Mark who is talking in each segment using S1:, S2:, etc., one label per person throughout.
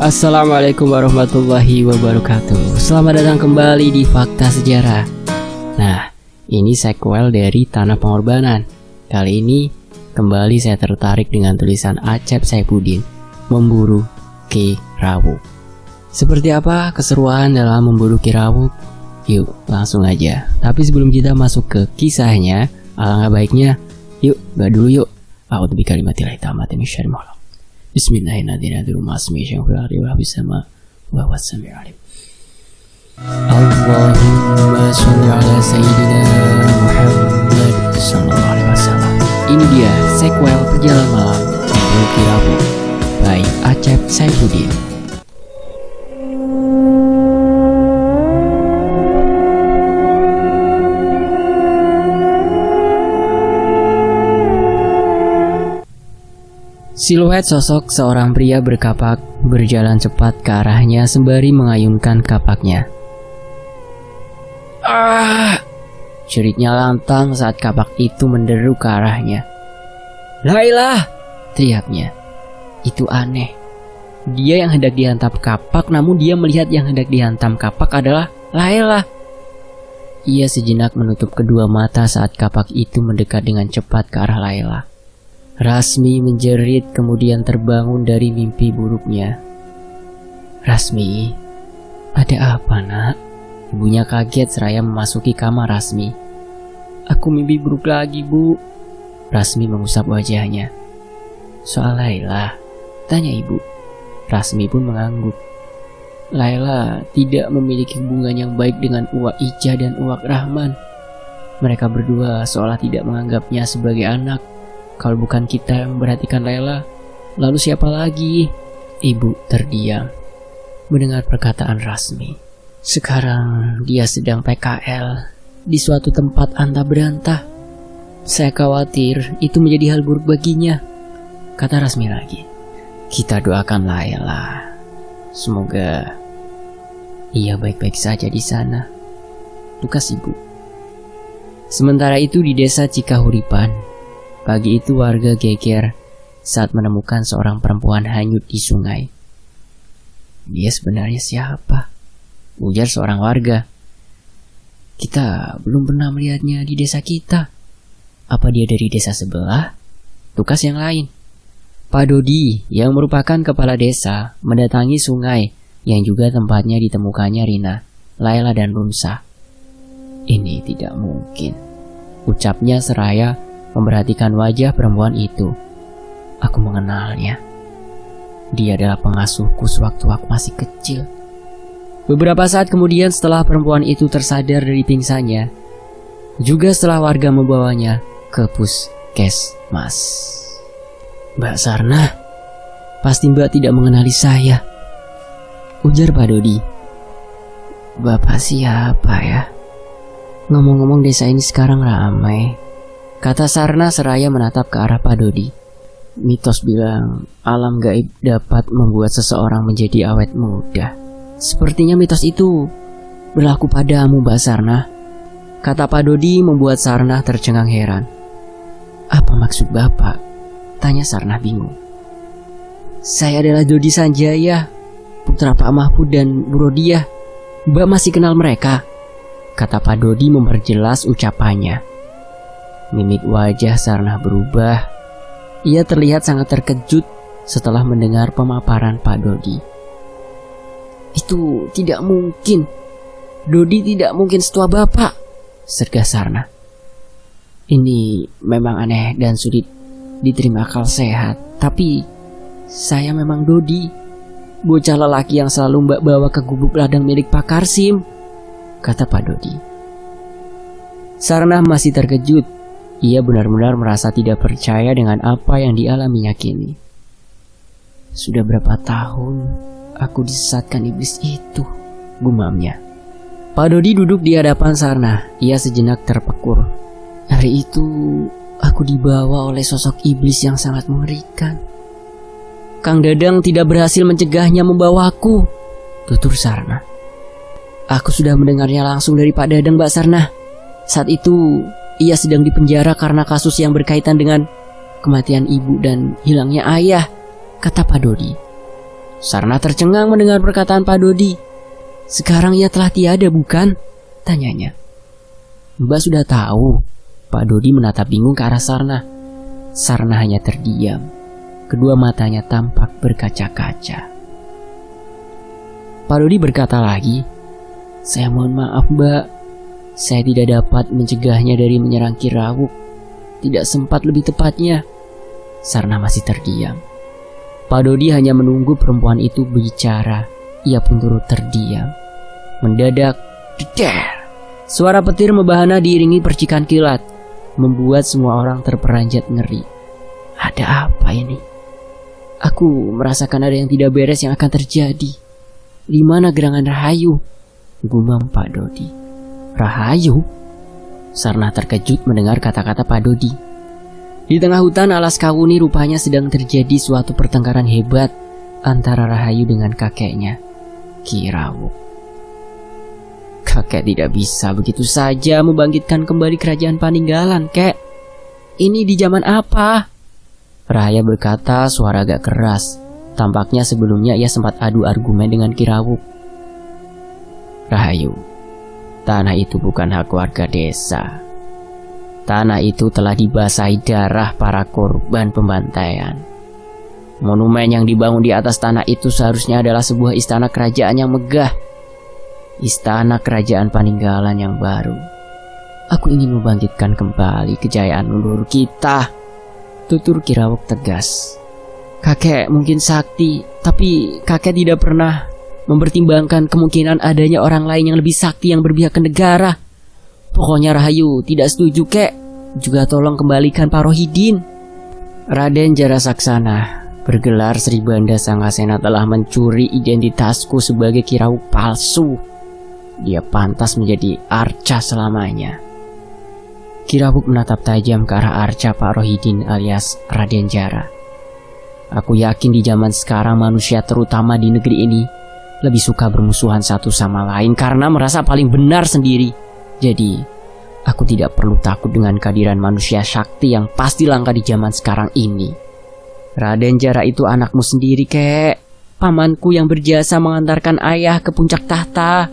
S1: Assalamualaikum warahmatullahi wabarakatuh. Selamat datang kembali di Fakta Sejarah. Nah, ini sequel dari Tanah Pengorbanan. Kali ini kembali saya tertarik dengan tulisan Acep Saifuddin, Memburu Ki Rawuk. Seperti apa keseruan dalam memburu Ki Rawuk? Yuk langsung aja. Tapi sebelum kita masuk ke kisahnya, alangkah baiknya yuk dulu yuk. A'udzu bikalimatillahi tammati min syarri ma khalaq. Bismillahirrahmanirrahim. Allahumma sholli ala sayyidina Muhammad sallallahu alaihi wasallam. Ini dia sequel Perjalanan Malam Memburu Ki Rawuk by Acep Saifuddin. Siluet sosok seorang pria berkapak berjalan cepat ke arahnya sembari mengayunkan kapaknya. Jeritnya lantang saat kapak itu menderu ke arahnya. "Lailah!" teriaknya. Itu aneh. Dia yang hendak dihantam kapak, namun dia melihat yang hendak dihantam kapak adalah Lailah. Ia sejenak menutup kedua mata saat kapak itu mendekat dengan cepat ke arah Lailah. Rasmi menjerit kemudian terbangun dari mimpi buruknya. "Rasmi, ada apa nak?" Ibunya kaget seraya memasuki kamar Rasmi. "Aku mimpi buruk lagi, Bu." Rasmi mengusap wajahnya. "Soal Lailah?" tanya ibu. Rasmi pun mengangguk. Lailah tidak memiliki hubungan yang baik dengan Uwak Ijah dan Uwak Rahman. Mereka berdua seolah tidak menganggapnya sebagai anak. Kalau bukan kita yang memperhatikan Lailah, lalu siapa lagi? Ibu terdiam mendengar perkataan Rasmi. Sekarang dia sedang PKL di suatu tempat antah berantah. Saya khawatir itu menjadi hal buruk baginya, kata Rasmi lagi. Kita doakan Lailah. Semoga ia baik-baik saja di sana, tukas ibu. Sementara itu di desa Cikahuripan, pagi itu warga geger saat menemukan seorang perempuan hanyut di sungai. "Dia sebenarnya siapa?" ujar seorang warga. "Kita belum pernah melihatnya di desa kita. Apa dia dari desa sebelah?" tukas yang lain. Pak Dodi yang merupakan kepala desa mendatangi sungai yang juga tempatnya ditemukannya Rina, Lailah dan Rumsa. "Ini tidak mungkin," ucapnya seraya memperhatikan wajah perempuan itu. "Aku mengenalnya. Dia adalah pengasuhku sewaktu aku masih kecil." Beberapa saat kemudian setelah perempuan itu tersadar dari pingsannya, juga setelah warga membawanya ke puskesmas. "Mbak Sarna, pasti Mbak tidak mengenali saya," ujar Pak Dodi. "Bapak siapa ya? Ngomong-ngomong desa ini sekarang ramai," kata Sarna seraya menatap ke arah Pak Dodi. "Mitos bilang alam gaib dapat membuat seseorang menjadi awet muda. Sepertinya mitos itu berlaku padamu, Mbak Sarna," kata Pak Dodi membuat Sarna tercengang heran. "Apa maksud Bapak?" tanya Sarna bingung. "Saya adalah Dodi Sanjaya, putra Pak Mahfud dan Bu Rodiah. Mbak masih kenal mereka?" kata Pak Dodi memperjelas ucapannya. Mimik wajah Sarna berubah. Ia terlihat sangat terkejut setelah mendengar pemaparan Pak Dodi. "Itu tidak mungkin. Dodi tidak mungkin setua Bapak," sergah Sarna. "Ini memang aneh dan sulit diterima akal sehat. Tapi saya memang Dodi, bocah lelaki yang selalu Mbak bawa ke gubuk ladang milik Pak Karsim," kata Pak Dodi. Sarna masih terkejut. Ia benar-benar merasa tidak percaya dengan apa yang dialaminya kini. "Sudah berapa tahun aku disesatkan iblis itu," gumamnya. Pak Dodi duduk di hadapan Sarna. Ia sejenak terpekur. "Hari itu aku dibawa oleh sosok iblis yang sangat mengerikan. Kang Dadang tidak berhasil mencegahnya membawaku," tutur Sarna. "Aku sudah mendengarnya langsung dari Pak Dadang, Mbak Sarna. Saat itu ia sedang dipenjara karena kasus yang berkaitan dengan kematian ibu dan hilangnya ayah," kata Pak Dodi. Sarna tercengang mendengar perkataan Pak Dodi. Sekarang ia telah tiada, bukan? Tanyanya. Mbak sudah tahu. Pak Dodi menatap bingung ke arah Sarna. Sarna hanya terdiam. Kedua matanya tampak berkaca-kaca. Pak Dodi berkata lagi, saya mohon maaf Mbak. Saya tidak dapat mencegahnya dari menyerang Ki Rawuk. Tidak sempat lebih tepatnya. Sarna masih terdiam. Pak Dodi hanya menunggu perempuan itu bicara. Ia pun turut terdiam. Mendadak, deder! Suara petir membahana diiringi percikan kilat, membuat semua orang terperanjat ngeri. Ada apa ini? Aku merasakan ada yang tidak beres yang akan terjadi. Di mana gerangan Rahayu? Gumam Pak Dodi. Rahayu? Sarna terkejut mendengar kata-kata Pak Dodi. Di tengah hutan alas kawuni rupanya sedang terjadi suatu pertengkaran hebat antara Rahayu dengan kakeknya, Ki Rawuk. Kakek tidak bisa begitu saja membangkitkan kembali kerajaan Paninggalan, kek. Ini di zaman apa? Rahaya berkata suara agak keras. Tampaknya sebelumnya ia sempat adu argumen dengan Ki Rawuk. Rahayu, tanah itu bukan hak warga desa. Tanah itu telah dibasahi darah para korban pembantaian. Monumen yang dibangun di atas tanah itu seharusnya adalah sebuah istana kerajaan yang megah. Istana kerajaan Paninggalan yang baru. Aku ingin membangkitkan kembali kejayaan leluhur kita, tutur Ki Rawuk tegas. Kakek mungkin sakti, tapi kakek tidak pernah mempertimbangkan kemungkinan adanya orang lain yang lebih sakti yang berpihak ke negara. Pokoknya Rahayu tidak setuju, kek. Juga tolong kembalikan Pak Rohidin. Raden Jarasaksana, bergelar Sri Banda Sangasena telah mencuri identitasku sebagai Ki Rawuk palsu. Dia pantas menjadi arca selamanya. Ki Rawuk menatap tajam ke arah arca Pak Rohidin alias Raden Jara. Aku yakin di zaman sekarang manusia terutama di negeri ini lebih suka bermusuhan satu sama lain karena merasa paling benar sendiri. Jadi, aku tidak perlu takut dengan kehadiran manusia sakti yang pasti langka di zaman sekarang ini. Raden Jara itu anakmu sendiri, kek. Pamanku yang berjasa mengantarkan ayah ke puncak tahta.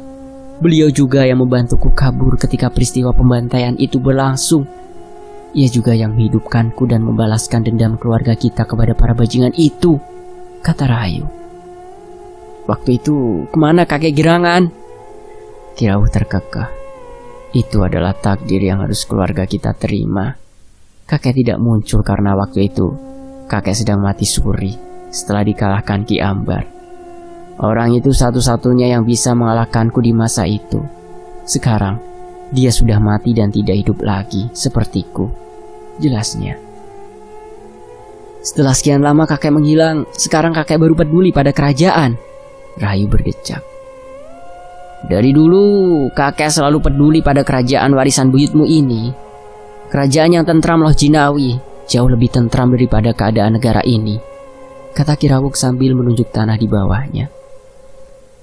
S1: Beliau juga yang membantuku kabur ketika peristiwa pembantaian itu berlangsung. Ia juga yang menghidupkanku dan membalaskan dendam keluarga kita kepada para bajingan itu, kata Rahayu. Waktu itu, kemana kakek gerangan? Ki Rawuk terkekeh. Itu adalah takdir yang harus keluarga kita terima. Kakek tidak muncul karena waktu itu kakek sedang mati suri setelah dikalahkan Ki Ambar. Orang itu satu-satunya yang bisa mengalahkanku di masa itu. Sekarang dia sudah mati dan tidak hidup lagi sepertiku, jelasnya. Setelah sekian lama kakek menghilang, sekarang kakek baru peduli pada kerajaan, Rahayu bergejak. Dari dulu, kakek selalu peduli pada kerajaan warisan buyutmu ini. Kerajaan yang tentram loh Jinawi, jauh lebih tentram daripada keadaan negara ini, kata Ki Rawuk sambil menunjuk tanah di bawahnya.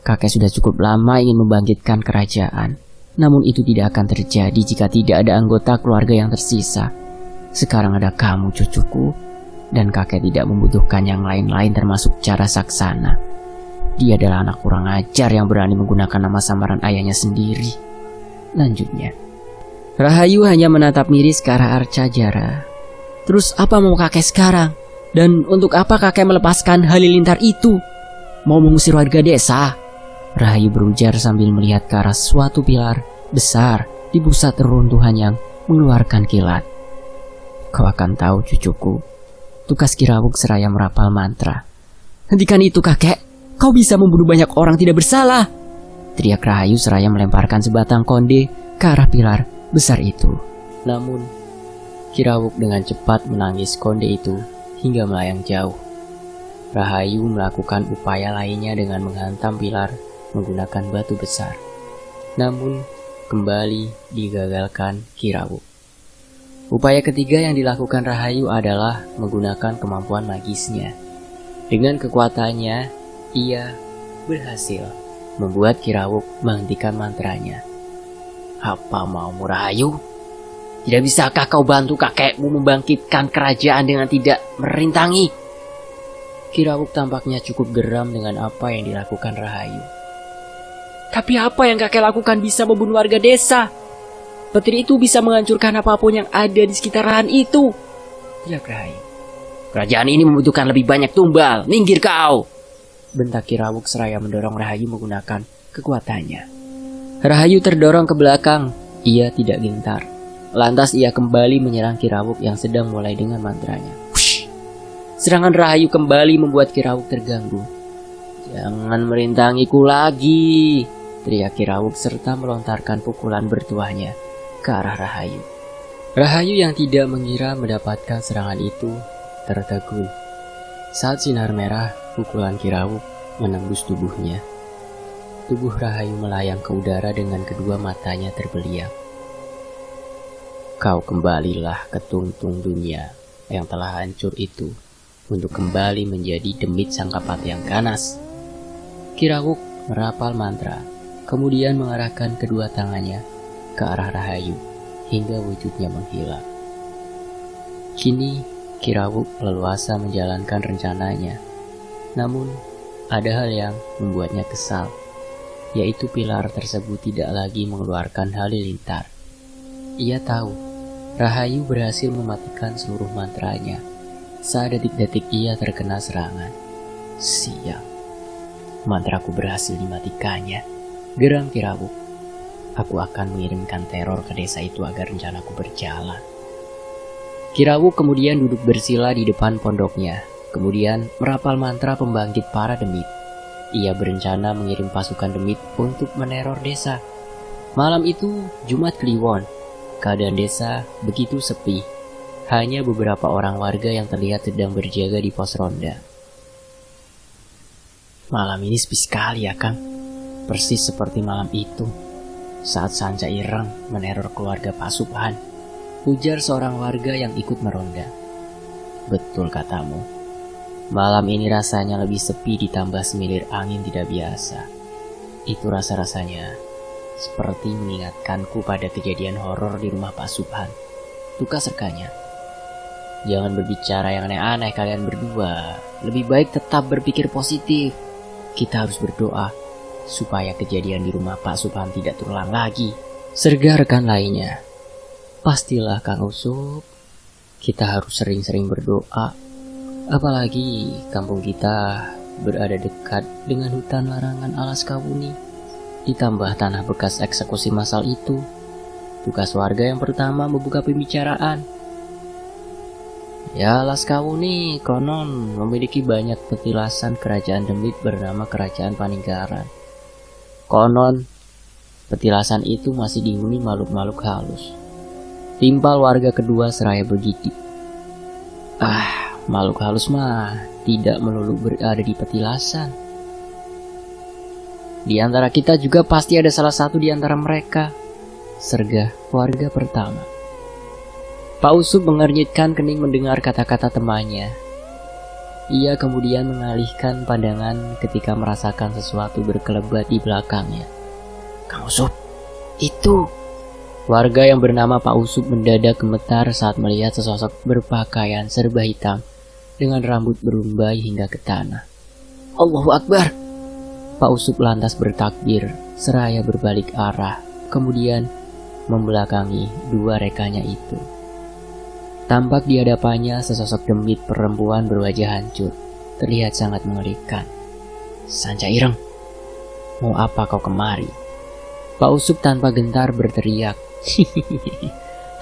S1: Kakek sudah cukup lama ingin membangkitkan kerajaan, namun itu tidak akan terjadi jika tidak ada anggota keluarga yang tersisa. Sekarang ada kamu, cucuku, dan kakek tidak membutuhkan yang lain-lain termasuk Jarasaksana. Dia adalah anak kurang ajar yang berani menggunakan nama samaran ayahnya sendiri. Lanjutnya, Rahayu hanya menatap miris ke arah arca Jara. Terus apa mau kakek sekarang? Dan untuk apa kakek melepaskan halilintar itu? Mau mengusir warga desa? Rahayu berujar sambil melihat ke arah suatu pilar besar di pusat reruntuhan yang mengeluarkan kilat. Kau akan tahu, cucuku, tukas Ki Rawuk seraya merapal mantra. Hentikan itu, kakek. Kau bisa membunuh banyak orang tidak bersalah, teriak Rahayu seraya melemparkan sebatang konde ke arah pilar besar itu. Namun, Ki Rawuk dengan cepat menangis konde itu hingga melayang jauh. Rahayu melakukan upaya lainnya dengan menghantam pilar menggunakan batu besar. Namun, kembali digagalkan Ki Rawuk. Upaya ketiga yang dilakukan Rahayu adalah menggunakan kemampuan magisnya. Dengan kekuatannya, ia berhasil membuat Ki Rawuk menghentikan mantranya. Apa maumu, Rahayu? Tidak bisakah kau bantu kakekmu membangkitkan kerajaan dengan tidak merintangi? Kirawuk tampaknya cukup geram dengan apa yang dilakukan Rahayu. Tapi apa yang kakek lakukan bisa membunuh warga desa? Petir itu bisa menghancurkan apapun yang ada di sekitar lahan itu, teriak Rahayu. Kerajaan ini membutuhkan lebih banyak tumbal, minggir kau! Bentak Kirawuk seraya mendorong Rahayu menggunakan kekuatannya. Rahayu terdorong ke belakang, ia tidak gentar. Lantas ia kembali menyerang Kirawuk yang sedang mulai dengan mantranya. Wush! Serangan Rahayu kembali membuat Kirawuk terganggu. Jangan merintangiku lagi, teriak Kirawuk serta melontarkan pukulan bertuahnya ke arah Rahayu. Rahayu yang tidak mengira mendapatkan serangan itu tertegun. Saat sinar merah pukulan Kirawuk menembus tubuhnya, tubuh Rahayu melayang ke udara dengan kedua matanya terbeliak. Kau kembalilah ke tungtung dunia yang telah hancur itu untuk kembali menjadi demit sangkapat yang ganas. Kirawuk merapal mantra, kemudian mengarahkan kedua tangannya ke arah Rahayu hingga wujudnya menghilang. Kini Kirawuk leluasa menjalankan rencananya. Namun ada hal yang membuatnya kesal, yaitu pilar tersebut tidak lagi mengeluarkan halilintar. Ia tahu Rahayu berhasil mematikan seluruh mantranya saat detik-detik ia terkena serangan. Sial, mantraku berhasil dimatikannya, geram Kirawuk. Aku akan mengirimkan teror ke desa itu agar rencanaku berjalan. Kirawuk kemudian duduk bersila di depan pondoknya, kemudian merapal mantra pembangkit para demit. Ia berencana mengirim pasukan demit untuk meneror desa. Malam itu Jumat Kliwon. Keadaan desa begitu sepi. Hanya beberapa orang warga yang terlihat sedang berjaga di pos ronda. Malam ini sepi sekali ya Kang. Persis seperti malam itu saat Sanca Ireng meneror keluarga Pasupan, ujar seorang warga yang ikut meronda. Betul katamu. Malam ini rasanya lebih sepi ditambah semilir angin tidak biasa. Itu rasa-rasanya seperti mengingatkanku pada kejadian horor di rumah Pak Subhan. Tukas serkanya. Jangan berbicara yang aneh-aneh kalian berdua. Lebih baik tetap berpikir positif. Kita harus berdoa supaya kejadian di rumah Pak Subhan tidak terulang lagi. Serga rekan lainnya. Pastilah Kang Usup. Kita harus sering-sering berdoa. Apalagi kampung kita berada dekat dengan hutan larangan Alas Kawuni. Ditambah tanah bekas eksekusi massal itu. Tugas warga yang pertama membuka pembicaraan. Ya, Alas Kawuni konon memiliki banyak petilasan kerajaan demit bernama Kerajaan Paninggaran. Konon petilasan itu masih dihuni makhluk-makhluk halus. Timpal warga kedua seraya bergidik. Makhluk halus mah tidak melulu berada di petilasan. Di antara kita juga pasti ada salah satu di antara mereka. Sergah warga pertama. Pak Usup mengernyitkan kening mendengar kata-kata temannya. Ia kemudian mengalihkan pandangan ketika merasakan sesuatu berkelebat di belakangnya. Kang Usup, itu. Warga yang bernama Pak Usup mendadak gemetar saat melihat sesosok berpakaian serba hitam dengan rambut berumbai hingga ke tanah. Allahu Akbar. Pak Usup lantas bertakbir seraya berbalik arah, kemudian membelakangi dua rekannya itu. Tampak di hadapannya sesosok demit perempuan berwajah hancur, terlihat sangat mengerikan. Sanca Ireng, mau apa kau kemari? Pak Usup tanpa gentar berteriak.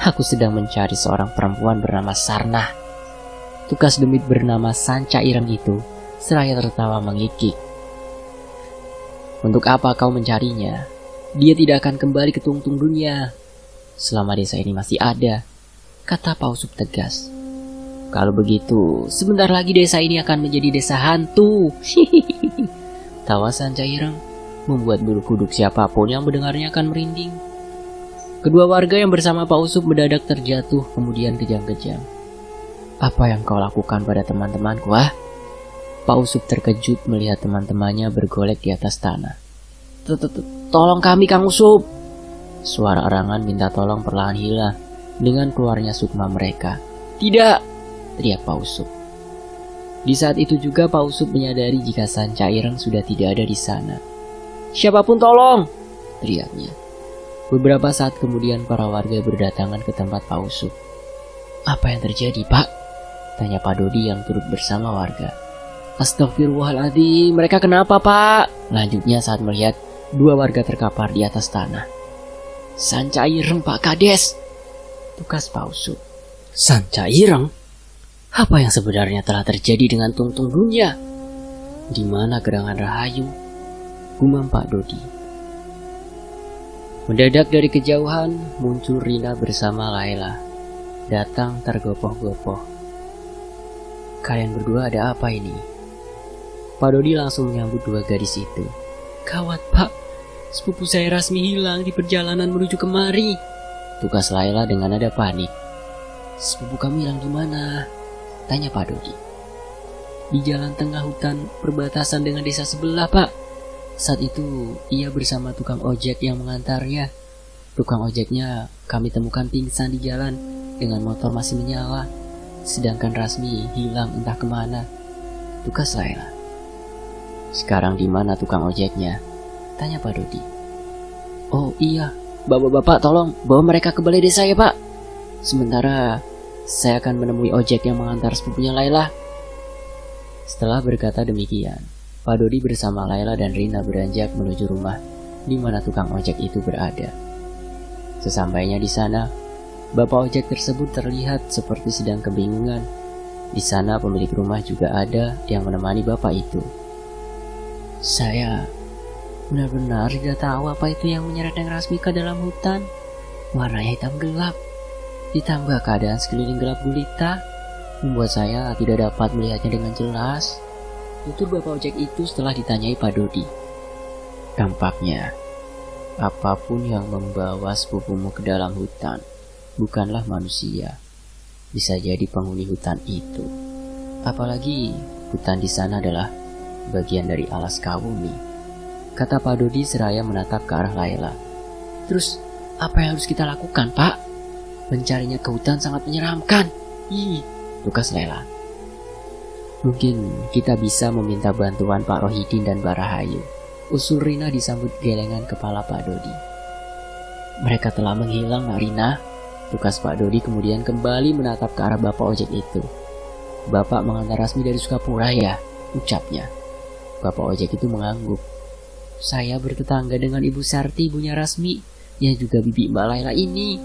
S1: Aku sedang mencari seorang perempuan bernama Sarnah. Tukas demit bernama Sanca Ireng itu seraya tertawa mengikik. Untuk apa kau mencarinya? Dia tidak akan kembali ke tungtung dunia selama desa ini masih ada, kata Pak Usup tegas. Kalau begitu, sebentar lagi desa ini akan menjadi desa hantu. Tawa Sanca Ireng membuat bulu kuduk siapapun yang mendengarnya akan merinding. Kedua warga yang bersama Pak Usup mendadak terjatuh kemudian kejang-kejang. Apa yang kau lakukan pada teman-temanku, Pak Usup terkejut melihat teman-temannya bergolek di atas tanah. Tolong kami Kang Usup. Suara erangan minta tolong perlahan hilang dengan keluarnya sukma mereka. Tidak, teriak Pak Usup. Di saat itu juga Pak Usup menyadari jika Sanca Ireng sudah tidak ada di sana. "Siapapun tolong!" teriaknya. Beberapa saat kemudian para warga berdatangan ke tempat Pak Usup. "Apa yang terjadi, Pak?" tanya Pak Dodi yang turut bersama warga. "Astagfirullahaladzim, mereka kenapa, Pak?" lanjutnya saat melihat dua warga terkapar di atas tanah. "Sanca Ireng, Pak Kades," tukas Pak Usup. "Sanca Ireng? Apa yang sebenarnya telah terjadi dengan Tungtung Dunia? Di mana gerangan Rahayu?" gumam Pak Dodi. Mendadak dari kejauhan muncul Rina bersama Laila. Datang tergopoh-gopoh. "Kalian berdua ada apa ini?" Pak Dodi langsung menyambut dua gadis itu. "Gawat, Pak, sepupu saya Rasmi hilang di perjalanan menuju kemari," tukas Laila dengan nada panik. "Sepupu kamu hilang di mana?" tanya Pak Dodi. "Di jalan tengah hutan perbatasan dengan desa sebelah, Pak. Saat itu ia bersama tukang ojek yang mengantarnya. Tukang ojeknya kami temukan pingsan di jalan dengan motor masih menyala. Sedangkan Rasmi hilang entah kemana," tukas Laila. "Sekarang di mana tukang ojeknya?" tanya Pak Dodi. "Oh iya, bapak-bapak tolong bawa mereka ke balai desa ya, Pak. Sementara saya akan menemui ojek yang mengantar sepupunya Laila." Setelah berkata demikian, Pak Dodi bersama Laila dan Rina beranjak menuju rumah di mana tukang ojek itu berada. Sesampainya di sana, bapak ojek tersebut terlihat seperti sedang kebingungan. Di sana pemilik rumah juga ada yang menemani bapak itu. "Saya benar-benar tidak tahu apa itu yang menyeret Neng Rasmi ke dalam hutan. Warnanya hitam gelap, ditambah keadaan sekeliling gelap gulita, membuat saya tidak dapat melihatnya dengan jelas," tutur bapak ojek itu setelah ditanyai Pak Dodi. "Tampaknya apapun yang membawa sepupumu ke dalam hutan bukanlah manusia. Bisa jadi penghuni hutan itu. Apalagi hutan di sana adalah bagian dari alas Kawumi," kata Pak Dodi seraya menatap ke arah Laila. "Terus apa yang harus kita lakukan, Pak? Mencarinya ke hutan sangat menyeramkan," tukas Laila. "Mungkin kita bisa meminta bantuan Pak Rohidin dan Mbak Rahayu," usul Rina disambut gelengan kepala Pak Dodi. "Mereka telah menghilang, Nak Rina," tukas Pak Dodi kemudian kembali menatap ke arah bapak ojek itu. "Bapak mengantar Rasmi dari Sukapura ya?" ucapnya. Bapak ojek itu mengangguk. "Saya bertetangga dengan Ibu Sarti, ibunya Rasmi, yang juga bibi Mbak Laila ini.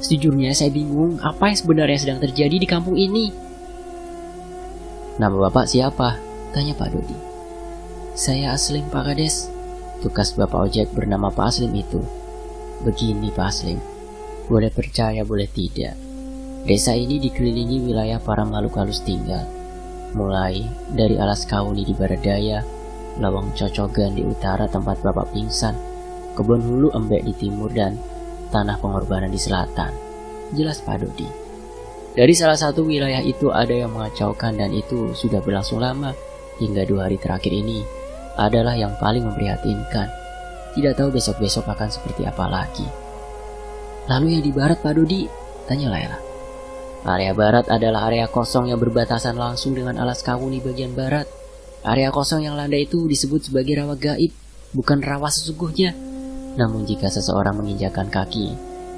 S1: Sejujurnya saya bingung apa yang sebenarnya sedang terjadi di kampung ini." "Nama bapak siapa?" tanya Pak Dodi. "Saya Aslim, Pak Kades," tukas bapak ojek bernama Pak Aslim itu. "Begini Pak Aslim, boleh percaya boleh tidak, desa ini dikelilingi wilayah para makhluk halus tinggal. Mulai dari alas Kauni di barat daya, Lawang Cocogan di utara tempat bapak pingsan, Kebon Hulu Embek di timur, dan Tanah Pengorbanan di selatan," jelas Pak Dodi. "Dari salah satu wilayah itu ada yang mengacaukan dan itu sudah berlangsung lama. Hingga 2 hari terakhir ini adalah yang paling memprihatinkan. Tidak tahu besok-besok akan seperti apa lagi." "Lalu yang di barat, Pak Dodi?" tanya Laila. "Area barat adalah area kosong yang berbatasan langsung dengan alas Kawuni bagian barat. Area kosong yang landai itu disebut sebagai rawa gaib, bukan rawa sesungguhnya. Namun jika seseorang menginjakan kaki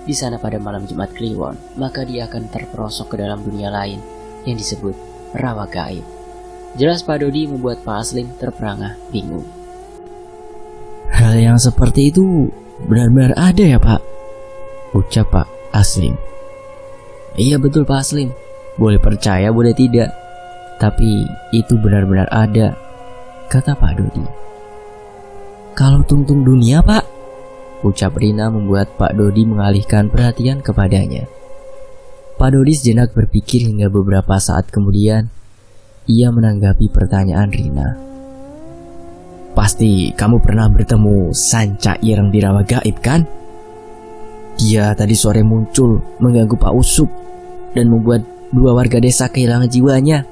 S1: di sana pada malam Jumat Kliwon, maka dia akan terperosok ke dalam dunia lain yang disebut rawa gaib," jelas Pak Dodi membuat Pak Aslim terperangah bingung.
S2: "Hal yang seperti itu benar-benar ada ya, Pak?" ucap Pak Aslim.
S1: "Iya betul Pak Aslim.
S2: "Boleh percaya boleh tidak, tapi itu benar-benar ada," kata Pak Dodi. "Kalau Tungtung Dunia, Pak?" ucap Rina membuat Pak Dodi mengalihkan perhatian kepadanya. Pak Dodi sejenak berpikir hingga beberapa saat kemudian ia menanggapi pertanyaan Rina. "Pasti kamu pernah bertemu Sanca Ireng di rawa gaib kan? Dia tadi sore muncul mengganggu Pak Usup dan membuat 2 warga desa kehilangan jiwanya.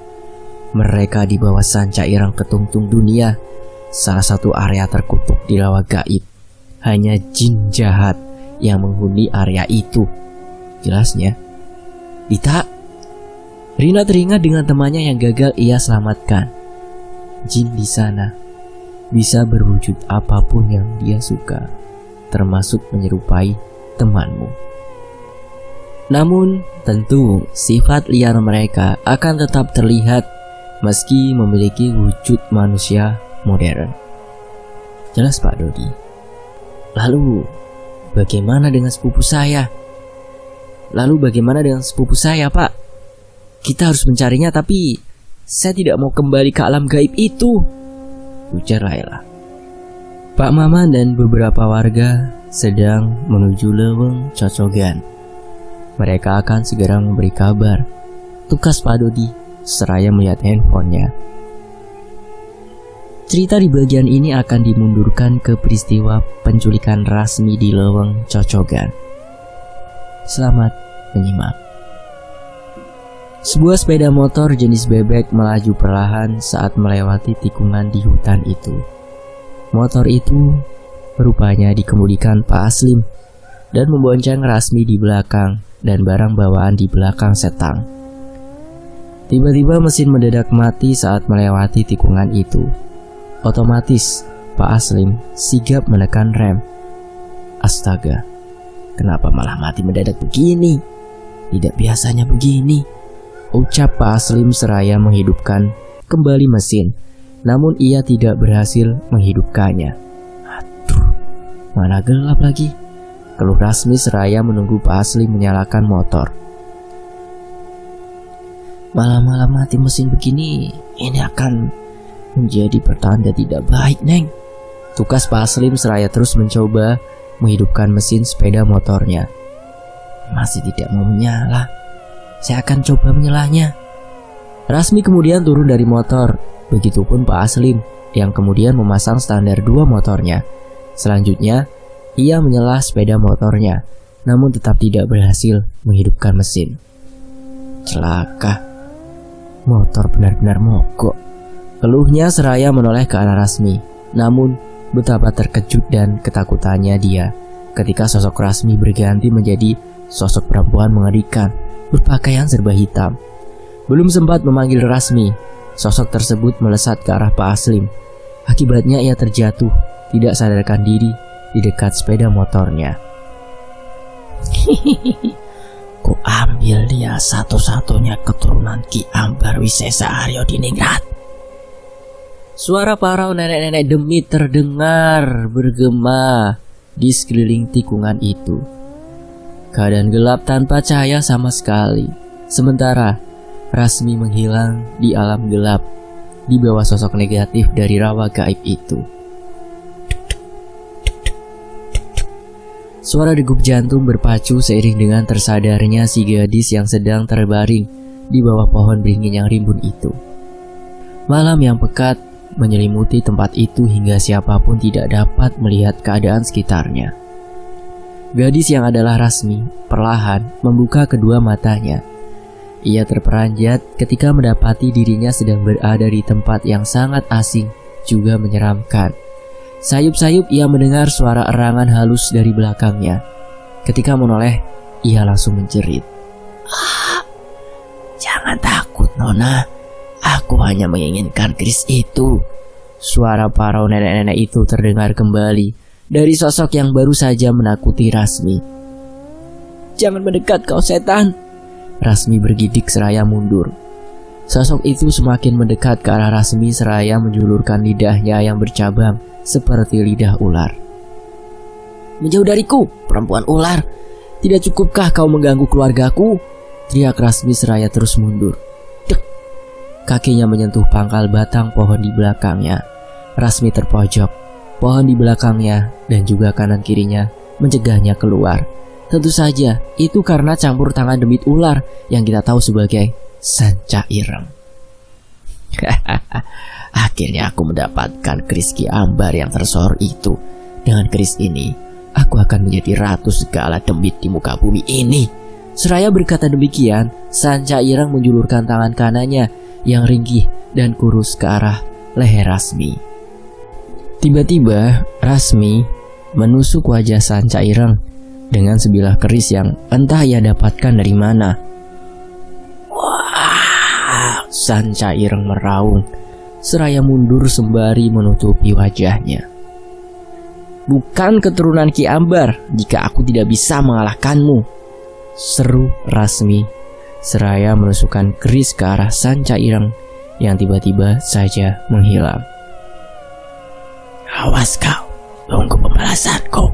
S2: Mereka dibawa Sanca Ireng ke Tungtung Dunia, salah satu area terkutuk di rawa gaib. Hanya jin jahat yang menghuni area itu," jelasnya. "Dita, Rina teringat dengan temannya yang gagal ia selamatkan. Jin di sana bisa berwujud apapun yang dia suka, termasuk menyerupai temanmu. Namun, tentu sifat liar mereka akan tetap terlihat meski memiliki wujud manusia modern. Jelas Pak Dodi. Lalu, bagaimana dengan sepupu saya? Pak? Kita harus mencarinya, tapi saya tidak mau kembali ke alam gaib itu, ujar Laila. Pak Maman dan beberapa warga sedang menuju Leweng Cocogan. Mereka akan segera memberi kabar, tukas Pak Dodi seraya melihat handphonenya. Cerita di bagian ini akan dimundurkan ke peristiwa penculikan Rasmi di Leweng Cocogan. Selamat menyimak. Sebuah sepeda motor jenis bebek melaju perlahan saat melewati tikungan di hutan itu. Motor itu rupanya dikemudikan Pak Aslim dan membonceng Rasmi di belakang dan barang bawaan di belakang setang. Tiba-tiba mesin mendadak mati saat melewati tikungan itu. Otomatis Pak Aslim sigap menekan rem. Astaga, kenapa malah mati mendadak begini? Tidak biasanya begini, ucap Pak Aslim seraya menghidupkan kembali mesin. Namun ia tidak berhasil menghidupkannya. Aduh, mana gelap lagi, keluh Rasmi seraya menunggu Pak Aslim menyalakan motor. Malam-malam mati mesin begini, ini akan menjadi pertanda tidak baik, Neng, tukas Pak Aslim seraya terus mencoba menghidupkan mesin sepeda motornya. Masih tidak mau menyala. Saya akan coba menyalanya. Rasmi kemudian turun dari motor. Begitupun Pak Aslim yang kemudian memasang standar 2 motornya. Selanjutnya, ia menyelah sepeda motornya, namun tetap tidak berhasil menghidupkan mesin. Celaka, motor benar-benar mogok, keluhnya seraya menoleh ke arah Rasmi. Namun, betapa terkejut dan ketakutannya dia ketika sosok Rasmi berganti menjadi sosok perempuan mengerikan, berpakaian serba hitam. Belum sempat memanggil Rasmi, sosok tersebut melesat ke arah Pak Aslim. Akibatnya ia terjatuh, tidak sadarkan diri di dekat sepeda motornya. Ku ambil dia satu-satunya keturunan Ki Ambar Wisesa Aryo Diningrat. Suara parau nenek-nenek demit terdengar bergema di sekeliling tikungan itu. Keadaan gelap tanpa cahaya sama sekali. Sementara Rasmi menghilang di alam gelap di bawah sosok negatif dari rawa gaib itu. Suara degup jantung berpacu seiring dengan tersadarnya si gadis yang sedang terbaring di bawah pohon beringin yang rimbun itu. Malam yang pekat menyelimuti tempat itu hingga siapapun tidak dapat melihat keadaan sekitarnya. Gadis yang adalah Rasmi perlahan membuka kedua matanya. Ia terperanjat ketika mendapati dirinya sedang berada di tempat yang sangat asing juga menyeramkan. Sayup-sayup ia mendengar suara erangan halus dari belakangnya. Ketika menoleh, ia langsung menjerit. Jangan takut, Nona. Aku hanya menginginkan keris itu. Suara parau nenek-nenek itu terdengar kembali dari sosok yang baru saja menakuti Rasmi. Jangan mendekat kau setan. Rasmi bergidik seraya mundur. Sosok itu semakin mendekat ke arah Rasmi seraya menjulurkan lidahnya yang bercabang seperti lidah ular. Menjauh dariku, perempuan ular. Tidak cukupkah kau mengganggu keluargaku? Teriak Rasmi seraya terus mundur. Dek. Kakinya menyentuh pangkal batang pohon di belakangnya. Rasmi terpojok. Pohon di belakangnya dan juga kanan kirinya mencegahnya keluar. Tentu saja itu karena campur tangan demit ular yang kita tahu sebagai Sanca Ireng. Akhirnya aku mendapatkan keris Ki Ambar yang tersohor itu. Dengan keris ini, aku akan menjadi ratu segala demit di muka bumi ini. Seraya berkata demikian, Sanca Ireng menjulurkan tangan kanannya yang ringkih dan kurus ke arah leher Rasmi. Tiba-tiba, Rasmi menusuk wajah Sanca Ireng dengan sebilah keris yang entah ia dapatkan dari mana. Wah, Sanca Ireng meraung, seraya mundur sembari menutupi wajahnya. "Bukan keturunan Ki Ambar jika aku tidak bisa mengalahkanmu," seru Rasmi, seraya menusukkan keris ke arah Sanca Ireng yang tiba-tiba saja menghilang. "Awas kau, tunggu pembalasanku,"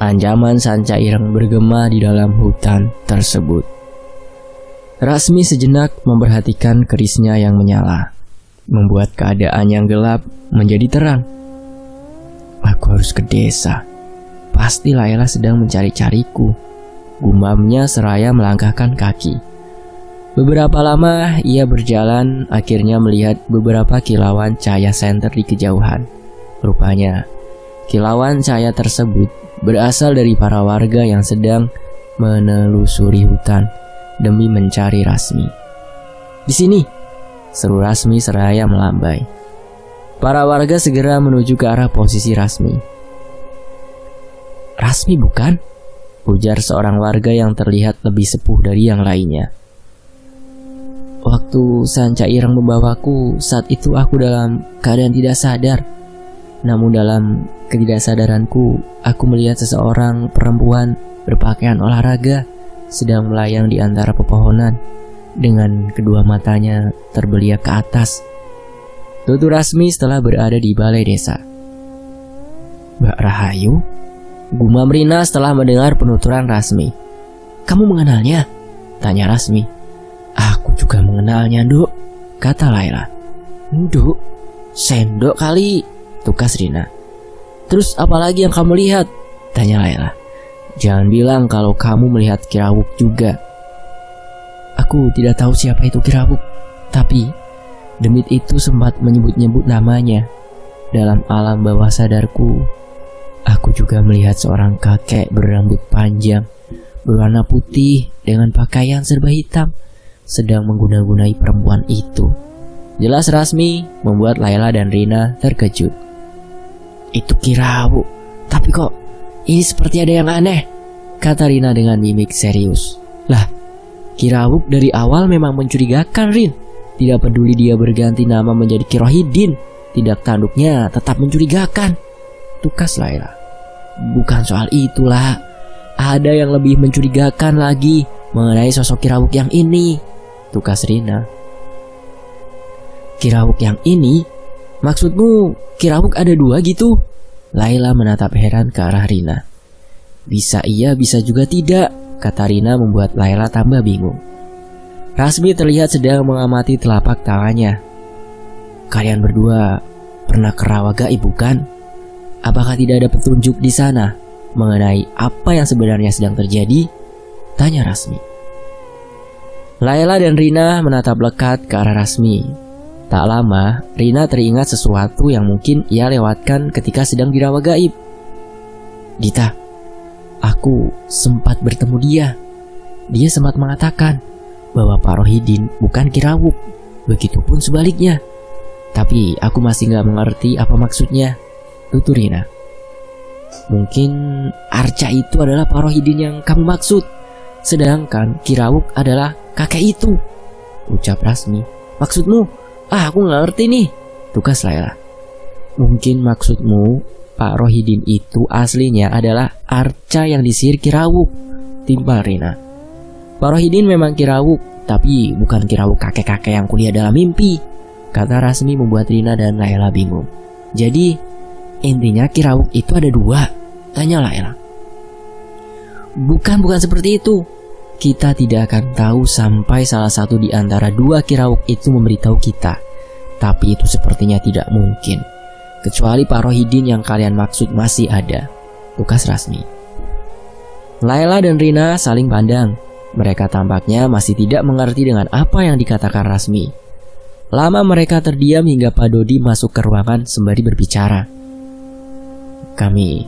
S2: ancaman Sanca Ireng bergema di dalam hutan tersebut. Rasmi sejenak memperhatikan kerisnya yang menyala, membuat keadaan yang gelap menjadi terang. "Aku harus ke desa. Pasti Layla sedang mencari-cariku," gumamnya seraya melangkahkan kaki. Beberapa lama ia berjalan, akhirnya melihat beberapa kilauan cahaya senter di kejauhan. Rupanya, kilauan cahaya tersebut berasal dari para warga yang sedang menelusuri hutan demi mencari Rasmi. "Di sini," seru Rasmi seraya melambai. Para warga segera menuju ke arah posisi Rasmi. "Rasmi bukan?" ujar seorang warga yang terlihat lebih sepuh dari yang lainnya. "Waktu Sanca Ireng membawaku, saat itu aku dalam keadaan tidak sadar. Namun dalam ketidaksadaranku, aku melihat seseorang perempuan berpakaian olahraga sedang melayang di antara pepohonan dengan kedua matanya terbeliak ke atas," tutur Rasmi setelah berada di balai desa. "Mbak Rahayu?" gumam Rina setelah mendengar penuturan Rasmi. "Kamu mengenalnya?" tanya Rasmi. "Aku juga mengenalnya, Nduk," kata Layla. "Nduk? Sendok kali," tukas Rina. "Terus apalagi yang kamu lihat?" tanya Layla. "Jangan bilang kalau kamu melihat Kirawuk juga." "Aku tidak tahu siapa itu Kirawuk, tapi demit itu sempat menyebut-nyebut namanya. Dalam alam bawah sadarku, aku juga melihat seorang kakek berambut panjang, berwarna putih dengan pakaian serba hitam, sedang mengguna-gunai perempuan itu." Jelas Rasmi membuat Layla dan Rina terkejut. "Itu Kirawuk, tapi kok ini seperti ada yang aneh," kata Rina dengan mimik serius. "Lah, Kirawuk dari awal memang mencurigakan, Rin. Tidak peduli dia berganti nama menjadi Kirohidin, tindak tanduknya tetap mencurigakan," tukas Layla. "Bukan soal itulah, ada yang lebih mencurigakan lagi mengenai sosok Kirawuk yang ini," tukas Rina. "Kirawuk yang ini? Maksudmu Kirawuk ada dua gitu?" Layla menatap heran ke arah Rina. "Bisa iya, bisa juga tidak," kata Rina membuat Layla tambah bingung. Rasmi terlihat sedang mengamati telapak tangannya. "Kalian berdua pernah ke rawa gaib bukan? Apakah tidak ada petunjuk di sana mengenai apa yang sebenarnya sedang terjadi?" tanya Rasmi. Layla dan Rina menatap lekat ke arah Rasmi. Tak lama, Rina teringat sesuatu yang mungkin ia lewatkan ketika sedang di rawa gaib. "Dita, aku sempat bertemu dia. Dia sempat mengatakan bahwa Pak Rohidin bukan Kirawuk, begitupun sebaliknya. Tapi aku masih gak mengerti apa maksudnya," tutur Rina. "Mungkin Arca itu adalah Pak Rohidin yang kamu maksud, sedangkan Kirawuk adalah kakek itu," ucap Rasmi. "Maksudmu? Aku gak ngerti nih," tukas Layla. "Mungkin maksudmu Pak Rohidin itu aslinya adalah Arca yang disihir Kirawuk," timpal Rina. "Pak Rohidin memang Kirawuk, tapi bukan Kirawuk kakek-kakek yang kuliah dalam mimpi," kata Rasmi membuat Rina dan Layla bingung. "Jadi intinya Kirawuk itu ada dua?" tanya Layla. Bukan seperti itu. Kita tidak akan tahu sampai salah satu di antara dua Kirawuk itu memberitahu kita. Tapi itu sepertinya tidak mungkin, kecuali Pak Rohidin yang kalian maksud masih ada," tukas Rasmi. Layla dan Rina saling pandang. Mereka tampaknya masih tidak mengerti dengan apa yang dikatakan Rasmi. Lama mereka terdiam hingga Pak Dodi masuk ke ruangan sembari berbicara. "Kami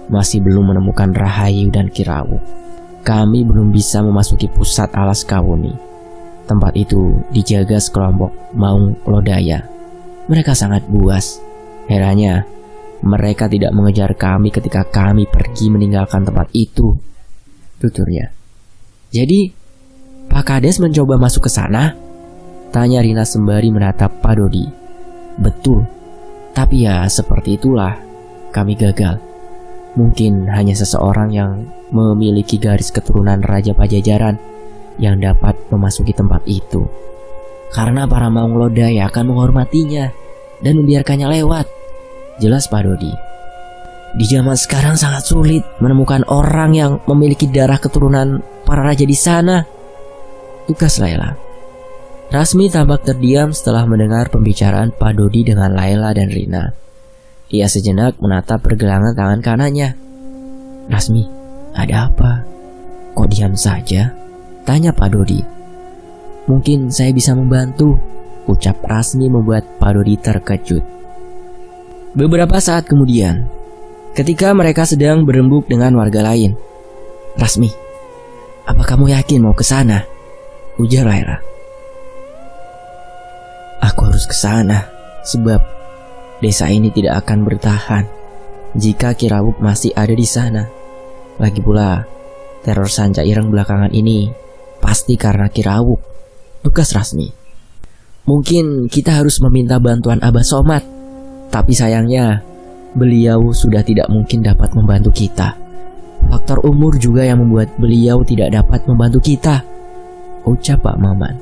S2: masih belum menemukan Rahayu dan Kirawuk. Kami belum bisa memasuki pusat alas Kawuni. Tempat itu dijaga sekelompok Maung Lodaya. Mereka sangat buas. Herannya, mereka tidak mengejar kami ketika kami pergi meninggalkan tempat itu," tuturnya. "Jadi, Pak Kades mencoba masuk ke sana?" Tanya Rina sembari menatap Pak Dodi. Betul, tapi ya seperti itulah, kami gagal. Mungkin hanya seseorang yang memiliki garis keturunan Raja Pajajaran yang dapat memasuki tempat itu. Karena para Maung Lodai akan menghormatinya dan membiarkannya lewat. Jelas Pak Dodi. Di zaman sekarang sangat sulit menemukan orang yang memiliki darah keturunan para raja di sana. Tukas Laila. Rasmi tampak terdiam setelah mendengar pembicaraan Pak Dodi dengan Laila dan Rina. Ia sejenak menatap pergelangan tangan kanannya. Rasmi, ada apa? Kok diam saja? Tanya Pak Dodi. Mungkin saya bisa membantu, ucap Rasmi membuat Pak Dodi terkejut. Beberapa saat kemudian, ketika mereka sedang berembuk dengan warga lain. Rasmi, apa kamu yakin mau ke sana? Ujar Laila. Aku harus ke sana sebab desa ini tidak akan bertahan jika Ki Rawuh masih ada di sana. Lagi pula, teror Sanca Ireng belakangan ini pasti karena Ki Rawuh. Tugas Rasmi. Mungkin kita harus meminta bantuan Abah Somad, tapi sayangnya beliau sudah tidak mungkin dapat membantu kita. Faktor umur juga yang membuat beliau tidak dapat membantu kita, ucap Pak Maman.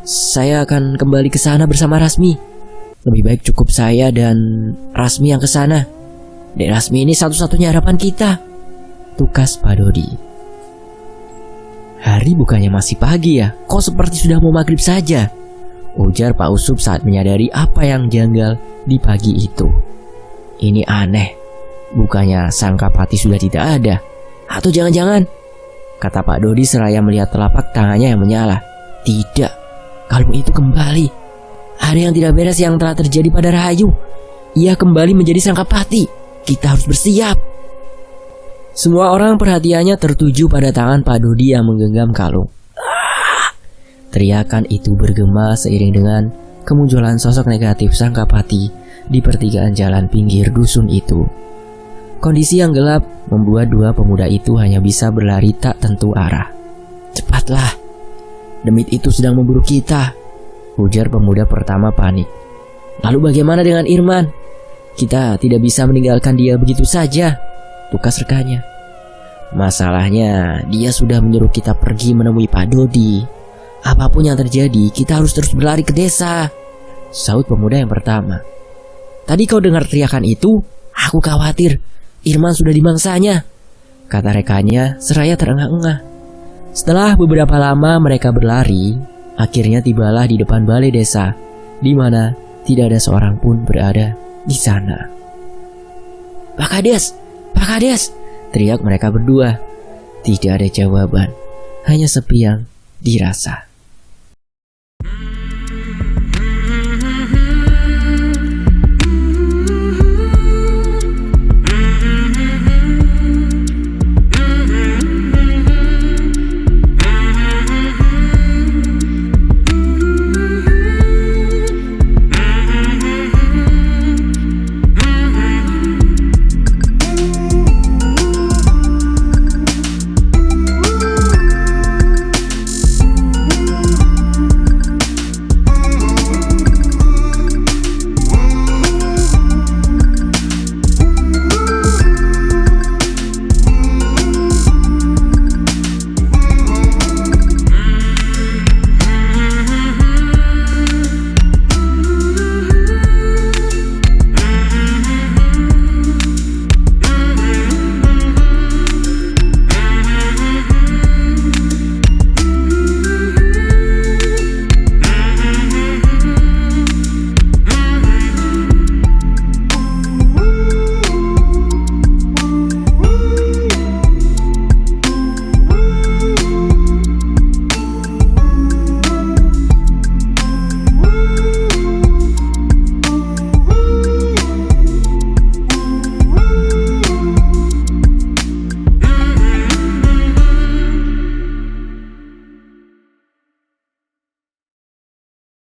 S2: Saya akan kembali ke sana bersama Rasmi. Lebih baik cukup saya dan Rasmi yang ke sana. Dek Rasmi ini satu-satunya harapan kita, tugas Pak Dodi. Hari bukannya masih pagi ya? Kok seperti sudah mau maghrib saja? Ujar Pak Usup saat menyadari apa yang janggal di pagi itu. Ini aneh. Bukannya Sangkapati sudah tidak ada? Atau jangan-jangan? Kata Pak Dodi seraya melihat telapak tangannya yang menyala. Tidak, kalung itu kembali. Ada yang tidak beres yang telah terjadi pada Rahayu. Ia kembali menjadi Sangkapati. Kita harus bersiap. Semua orang perhatiannya tertuju pada tangan Pak Dodi yang menggenggam kalung. Teriakan itu bergema seiring dengan kemunculan sosok negatif Sangkapati di pertigaan jalan pinggir dusun itu. Kondisi yang gelap membuat dua pemuda itu hanya bisa berlari tak tentu arah. Cepatlah, demit itu sedang memburu kita, ujar pemuda pertama panik. Lalu bagaimana dengan Irman? Kita tidak bisa meninggalkan dia begitu saja, tukas rekannya. Masalahnya dia sudah menyuruh kita pergi menemui Pak Dodi. Apapun yang terjadi, kita harus terus berlari ke desa, saut pemuda yang pertama. Tadi kau dengar teriakan itu? Aku khawatir Irman sudah dimangsanya, kata rekannya seraya terengah-engah. Setelah beberapa lama mereka berlari, akhirnya tibalah di depan balai desa, di mana tidak ada seorang pun berada di sana. Pak Kades, Pak Kades, teriak mereka berdua. Tidak ada jawaban, hanya sepi yang dirasa.